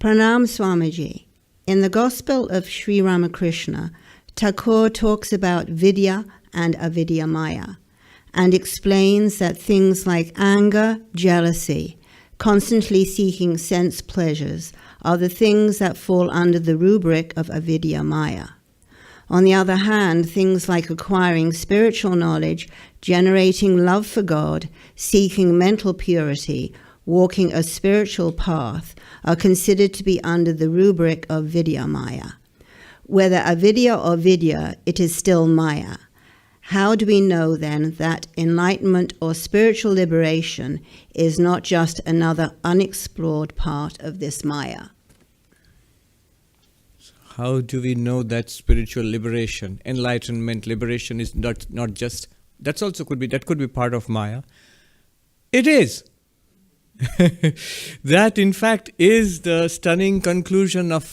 Pranam Swamiji. In the Gospel of Sri Ramakrishna, Thakur talks about Vidya and Avidya Maya and explains that things like anger, jealousy, constantly seeking sense pleasures are the things that fall under the rubric of Avidya Maya. On the other hand, things like acquiring spiritual knowledge, generating love for God, seeking mental purity, walking a spiritual path, are considered to be under the rubric of Vidya Maya. Whether Avidya or Vidya, it is still Maya. How do we know then that enlightenment or spiritual liberation is not just another unexplored part of this Maya? How do we know that spiritual liberation, enlightenment, liberation is not just, that could be part of Maya? It is. That in fact is the stunning conclusion of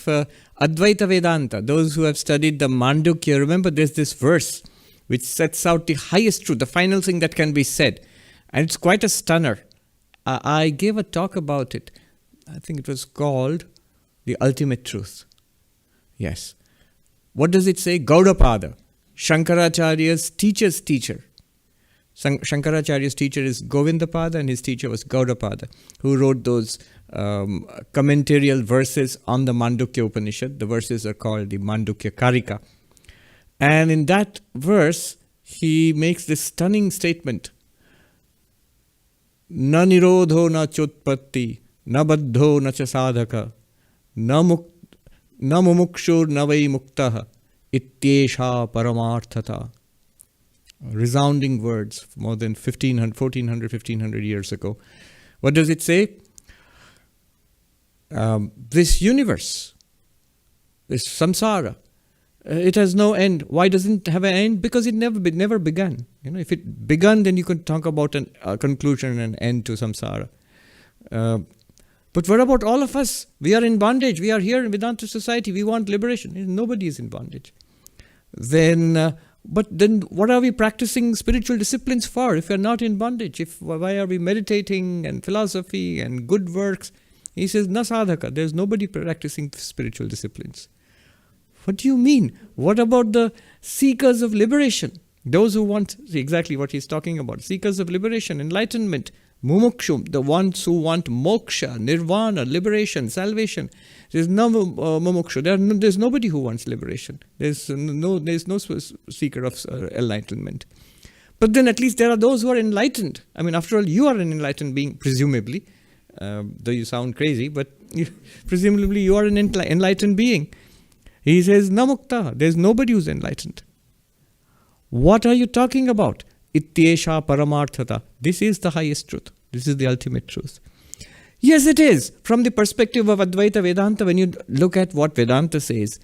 Advaita Vedanta. Those who have studied the Mandukya, remember there's this verse which sets out the highest truth, the final thing that can be said. And it's quite a stunner. I gave a talk about it. I think it was called The Ultimate Truth. Yes. What does it say? Gaudapada, Shankaracharya's teacher's teacher. Shankaracharya's teacher is Govindapada and his teacher was Gaudapada, who wrote those commentarial verses on the Mandukya Upanishad. The verses are called the Mandukya Karika. And in that verse, he makes this stunning statement. Na nirodho na chotpatti, na baddho na cha sadhaka, na mumukshur na vai muktaha, ityesha paramarthata. Resounding words more than 1500 years ago. What does it say? This universe, this samsara, it has no end. Why doesn't it have an end? Because it never began. If it began, then you could talk about a conclusion and an end to samsara. But what about all of us? We are in bondage. We are here in Vedanta society. We want liberation. Nobody is in bondage. But then what are we practicing spiritual disciplines for if we are not in bondage? Why are we meditating and philosophy and good works? He says, na sadhaka. There's nobody practicing spiritual disciplines. What do you mean? What about the seekers of liberation? Those who want exactly what he's talking about. Seekers of liberation, enlightenment, mumukshum, the ones who want moksha, nirvana, liberation, salvation. There's no mumukshu. There's nobody who wants liberation. There's no seeker of enlightenment. But then at least there are those who are enlightened. I mean, after all, you are an enlightened being, presumably. Though you sound crazy, but presumably you are an enlightened being. He says, namukta. There's nobody who's enlightened. What are you talking about? Ityesha paramarthata. This is the highest truth. This is the ultimate truth. Yes, it is. From the perspective of Advaita Vedanta, when you look at what Vedanta says,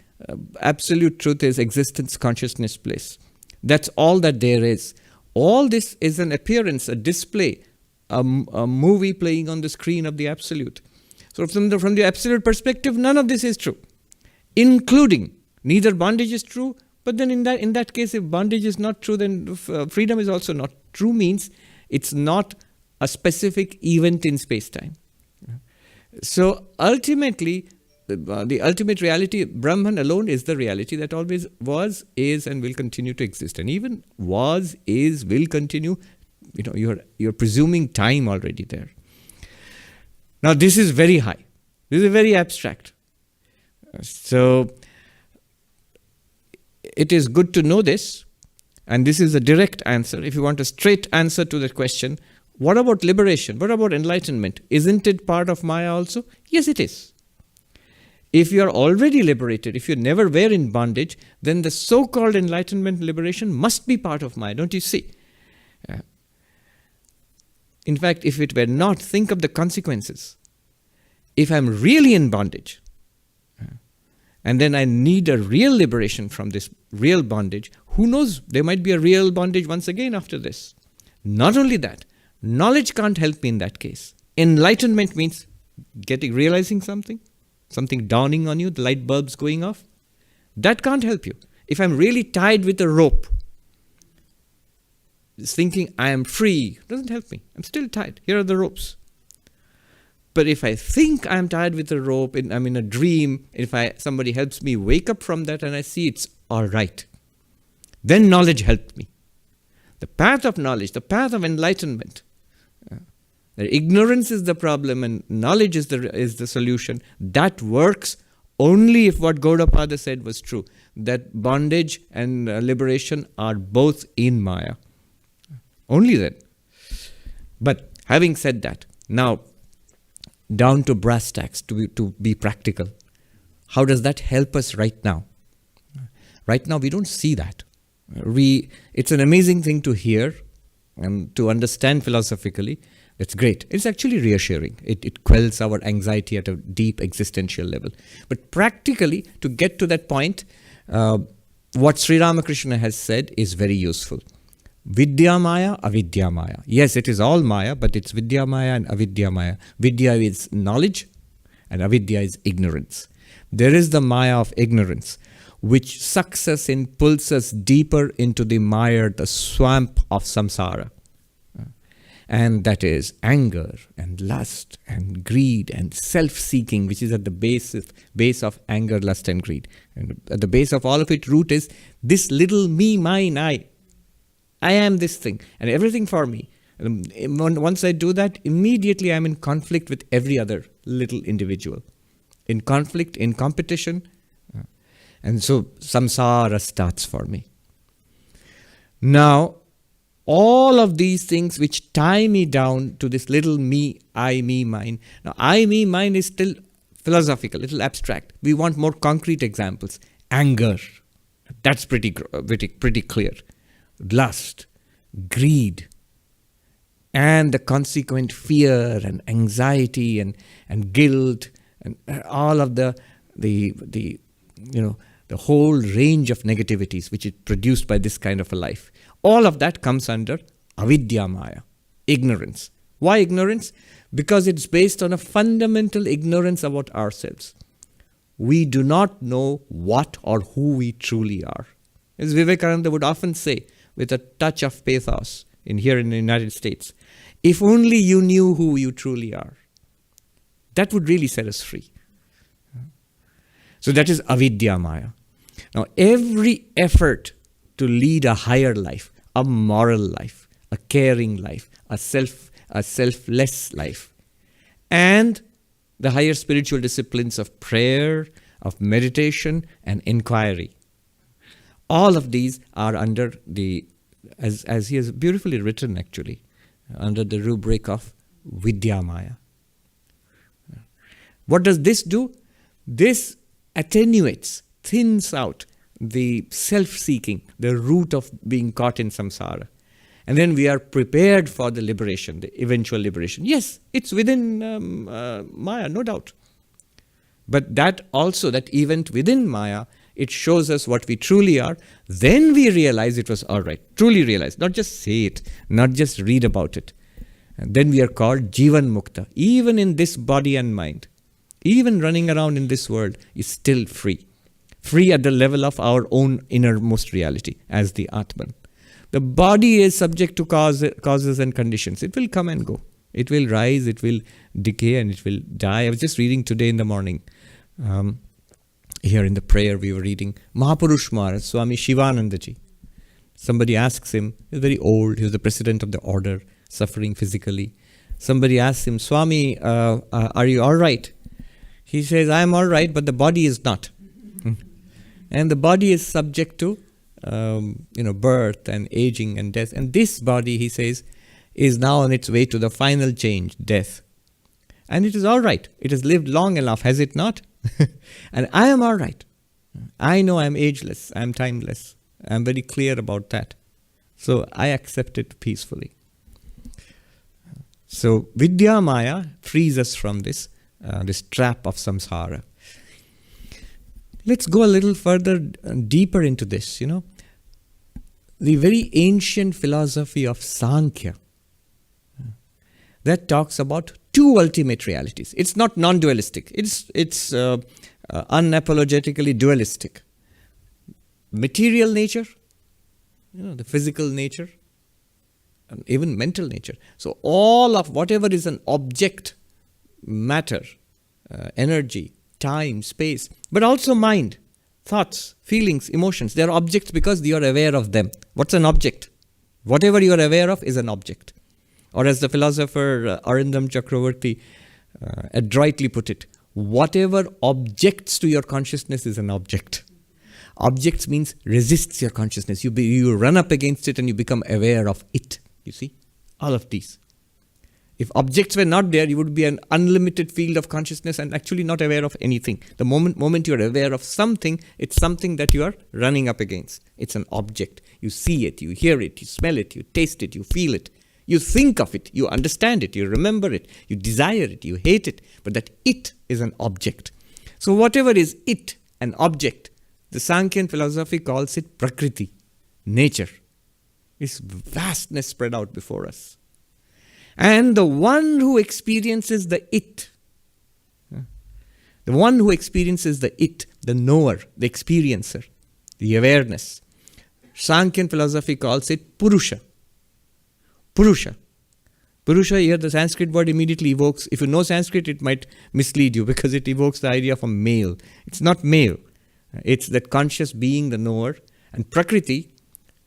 absolute truth is existence, consciousness, bliss. That's all that there is. All this is an appearance, a display, a movie playing on the screen of the absolute. So from the absolute perspective, none of this is true. Including, neither bondage is true, but then in that case, if bondage is not true, then freedom is also not true, means it's not a specific event in space-time. So ultimately, the ultimate reality, Brahman alone is the reality that always was, is, and will continue to exist. And even was, is, will continue, you're presuming time already there. Now this is very high. This is very abstract. So it is good to know this, and this is a direct answer. If you want a straight answer to that question, what about liberation? What about enlightenment? Isn't it part of Maya also? Yes, it is. If you are already liberated, if you never were in bondage, then the so-called enlightenment liberation must be part of Maya, don't you see? In fact, if it were not, think of the consequences. If I'm really in bondage, and then I need a real liberation from this real bondage, who knows, there might be a real bondage once again after this. Not only that, knowledge can't help me in that case. Enlightenment means realizing something dawning on you, the light bulbs going off. That can't help you. If I'm really tied with a rope, thinking I am free, doesn't help me. I'm still tied. Here are the ropes. But if I think I'm tied with a rope, and I'm in a dream, if somebody helps me wake up from that and I see it's all right, then knowledge helped me. The path of knowledge, the path of enlightenment. That ignorance is the problem and knowledge is the solution. That works only if what Gaudapada said was true, that bondage and liberation are both in Maya. Only then. But having said that, now down to brass tacks, to be practical. How does that help us right now? Right now we don't see that. It's an amazing thing to hear and to understand philosophically. It's great. It's actually reassuring. It quells our anxiety at a deep existential level. But practically, to get to that point, what Sri Ramakrishna has said is very useful. Vidya Maya, Avidya Maya. Yes, it is all Maya, but it's Vidya Maya and Avidya Maya. Vidya is knowledge and Avidya is ignorance. There is the Maya of ignorance, which sucks us in, pulls us deeper into the mire, the swamp of samsara. And that is anger and lust and greed and self-seeking, which is at the base of anger, lust and greed. And at the base of all of it, root is this little me, mine, I. I am this thing and everything for me. Once I do that, immediately I'm in conflict with every other little individual. In conflict, in competition. And so samsara starts for me. Now, all of these things which tie me down to this little me, I, me, mine. Now, I, me, mine is still philosophical, little abstract. We want more concrete examples. Anger, that's pretty clear. Lust, greed, and the consequent fear and anxiety and guilt and all of the whole range of negativities which is produced by this kind of a life. All of that comes under Avidya Maya, ignorance. Why ignorance? Because it's based on a fundamental ignorance about ourselves. We do not know what or who we truly are. As Vivekananda would often say, with a touch of pathos here in the United States, if only you knew who you truly are, that would really set us free. So that is Avidya Maya. Now, every effort to lead a higher life, a moral life, a caring life, a selfless life, and the higher spiritual disciplines of prayer, of meditation, and inquiry. All of these are under as he has beautifully written actually, under the rubric of Vidya Maya. What does this do? This attenuates, thins out the self-seeking, the root of being caught in samsara. And then we are prepared for the liberation, the eventual liberation. Yes, it's within Maya, no doubt. But that event within Maya, it shows us what we truly are. Then we realize it was all right. Truly realize, not just say it, not just read about it. And then we are called Jivan Mukta. Even in this body and mind, even running around in this world is still free. Free at the level of our own innermost reality as the Atman. The body is subject to causes and conditions. It will come and go. It will rise, it will decay, and it will die. I was just reading today in the morning. Here in the prayer we were reading Mahapurush Maharaj, Swami Shivanandaji. Somebody asks him, he's very old, he was the president of the order, suffering physically. Somebody asks him, Swami, are you all right? He says, I am all right, but the body is not. And the body is subject to birth and aging and death. And this body, he says, is now on its way to the final change, death. And it is all right. It has lived long enough, has it not? And I am all right. I know I am ageless. I am timeless. I am very clear about that. So I accept it peacefully. So Vidya Maya frees us from this trap of samsara. Let's go a little further, deeper into this, The very ancient philosophy of Sankhya, that talks about two ultimate realities. It's not non-dualistic. It's unapologetically dualistic. Material nature, the physical nature, and even mental nature. So all of whatever is an object matter, energy, time, space, but also mind, thoughts, feelings, emotions. They are objects because you are aware of them. What's an object? Whatever you are aware of is an object. Or as the philosopher Arindam Chakravarti adroitly put it, whatever objects to your consciousness is an object. Objects means resists your consciousness. You run up against it and you become aware of it. You see? All of these. If objects were not there, you would be an unlimited field of consciousness and actually not aware of anything. The moment you are aware of something, it's something that you are running up against. It's an object. You see it, you hear it, you smell it, you taste it, you feel it. You think of it, you understand it, you remember it, you desire it, you hate it. But that it is an object. So whatever is it, an object, the Sankhya philosophy calls it Prakriti, nature. It's vastness spread out before us. And the one who experiences the it, the knower, the experiencer, the awareness, Sankhya philosophy calls it Purusha. Purusha, here the Sanskrit word immediately evokes, if you know Sanskrit, it might mislead you because it evokes the idea of a male. It's not male. It's that conscious being, the knower. And Prakriti,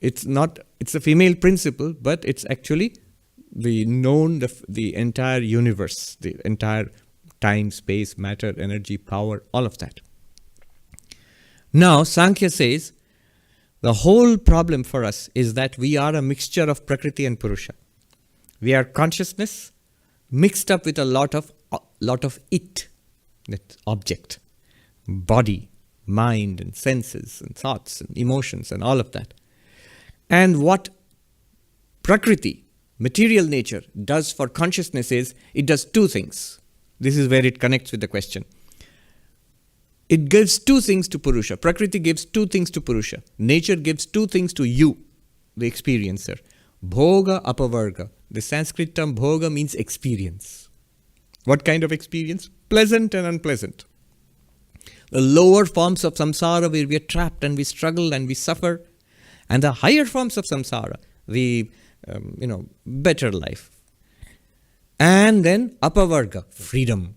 it's a female principle, but it's actually the known, the entire universe, the entire time, space, matter, energy, power, all of that. Now, Sankhya says, the whole problem for us is that we are a mixture of Prakriti and Purusha. We are consciousness mixed up with a lot of it, that object, body, mind and senses and thoughts and emotions and all of that. And what Prakriti, material nature, does for consciousness is, it does two things. This is where it connects with the question. It gives two things to Purusha. Prakriti gives two things to Purusha. Nature gives two things to you, the experiencer. Bhoga, apavarga. The Sanskrit term bhoga means experience. What kind of experience? Pleasant and unpleasant. The lower forms of samsara where we are trapped and we struggle and we suffer. And the higher forms of samsara, the better life. And then apavarga, freedom,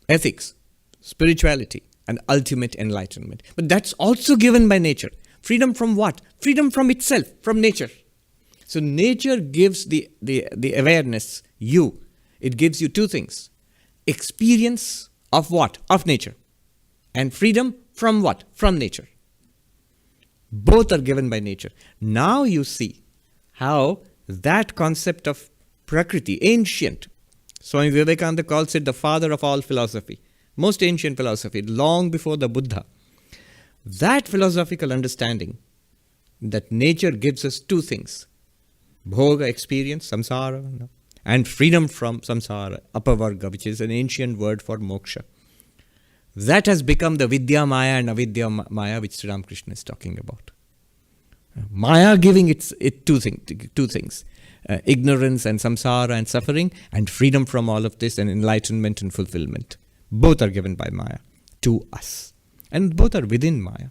ethics, spirituality, and ultimate enlightenment. But that's also given by nature. Freedom from what? Freedom from itself, from nature. So nature gives the awareness, you. It gives you two things. Experience of what? Of nature. And freedom from what? From nature. Both are given by nature. Now you see how that concept of Prakriti, ancient, Swami Vivekananda calls it the father of all philosophy, most ancient philosophy, long before the Buddha. That philosophical understanding that nature gives us two things, bhoga, experience, samsara, and freedom from samsara, apavarga, which is an ancient word for moksha. That has become the Vidya Maya and Avidya Maya which Sri Ramakrishna is talking about. Maya giving it two things, ignorance and samsara and suffering, and freedom from all of this and enlightenment and fulfillment. Both are given by Maya to us. And both are within Maya.